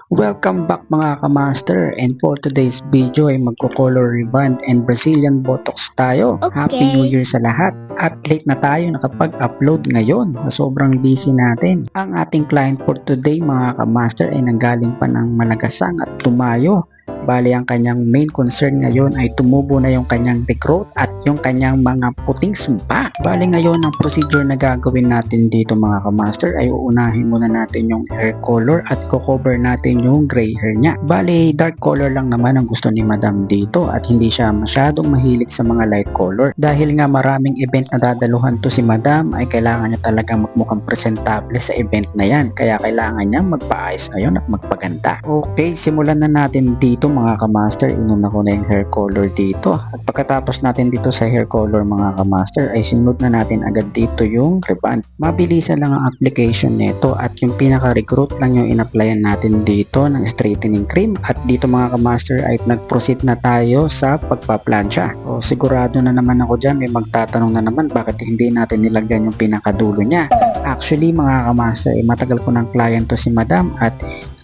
Welcome back mga kamaster, and for today's video ay magko-color reband and Brazilian Botox tayo. Happy New Year sa lahat at late na tayo nakapag-upload ngayon. Sobrang busy natin. Ang ating client for today mga kamaster ay nanggaling pa ng Malagasang at tumayo. Bali ang kanyang main concern ngayon ay tumubo na yung kanyang recruit at yung kanyang mga puting sumpa. Bali ngayon ang procedure na gagawin natin dito mga kamaster ay uunahin muna natin yung hair color at ko-cover natin yung gray hair niya. Bali dark color lang naman ang gusto ni madam dito at hindi siya masyadong mahilig sa mga light color. Dahil nga maraming event na dadaluhan to si madam ay kailangan niya talagang magmukhang presentable sa event na yan. Kaya kailangan niya magpaayos ngayon at magpaganda. Okay, simulan na natin dito mga kamaster. Inuna ko na yung hair color dito at pagkatapos natin dito sa hair color mga kamaster ay sinunod na natin agad dito yung reband. Mabilisan lang ang application nito at yung pinaka-recruit lang yung in-applyan natin dito ng straightening cream at dito mga kamaster ay nag-proceed na tayo sa pagpaplansya. O sigurado na naman ako dyan, may magtatanong na naman bakit hindi natin nilagyan yung pinakadulo niya. Actually mga kamaster ay matagal ko ng client to si madam at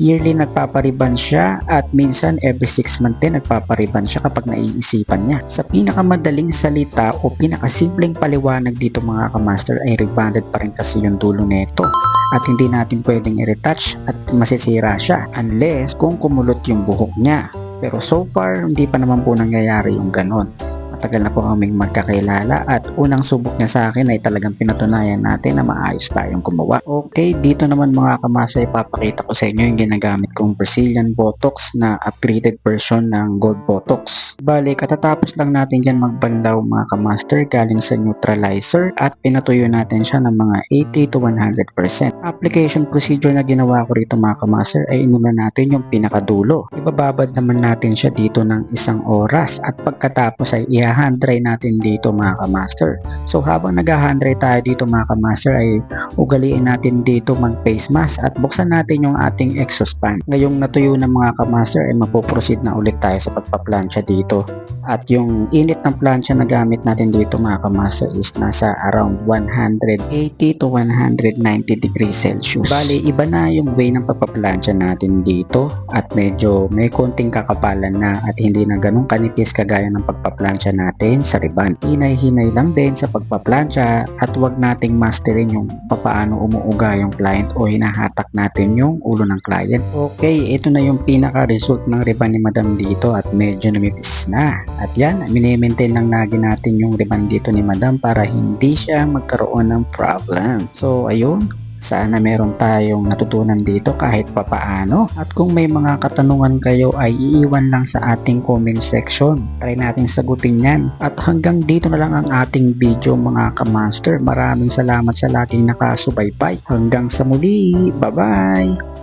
yearly nagpapariban siya at minsan every 6 months din nagpapariban siya kapag naiisipan niya. Sa pinakamadaling salita o pinakasimpleng paliwanag dito mga kamaster ay rebanded pa rin kasi yung dulo nito at hindi natin pwedeng i-retouch at masisira siya unless kung kumulot yung buhok niya. Pero so far hindi pa naman po nangyayari yung ganon. Matagal na po kaming magkakilala at unang subok niya sa akin ay talagang pinatunayan natin na maayos tayong gumawa. Okay, dito naman mga kamasa ipapakita ko sa inyo yung ginagamit kong Brazilian Botox na upgraded version ng Gold Botox. Bale, katatapos lang natin dyan magbanlaw mga kamaster galing sa neutralizer at pinatuyo natin siya ng mga 80 to 100%. Application procedure na ginawa ko rito mga kamaster ay inuna natin yung pinakadulo. Ibababad naman natin siya dito ng 1 oras at pagkatapos ay hand dry natin dito mga kamaster. So habang nag-hand dry tayo dito mga kamaster ay ugaliin natin dito mag face mask at buksan natin yung ating exhaust fan. Ngayong natuyo na mga kamaster ay mapoproceed na ulit tayo sa pagpaplansya dito. At yung init ng plansya na gamit natin dito mga kamaster is nasa around 180 to 190 degrees Celsius. Bali iba na yung way ng pagpaplansya natin dito at medyo may konting kakapalan na at hindi na ganun kanipis kagaya ng pagpaplansya natin sa reband. Hinay-hinay lang din sa pagpaplansya at wag nating masterin yung paano umuuga yung client o hinahatak natin yung ulo ng client. Okay, ito na yung pinaka-result ng reband ni madam dito at medyo namipis na. At yan, mini-maintain lang lagi natin yung reband dito ni madam para hindi siya magkaroon ng problem. So ayun, sana meron tayong natutunan dito kahit papaano. At kung may mga katanungan kayo ay iiwan lang sa ating comment section. Try natin sagutin yan. At hanggang dito na lang ang ating video mga kamaster. Maraming salamat sa laging nakasubaybay. Hanggang sa muli. Bye-bye!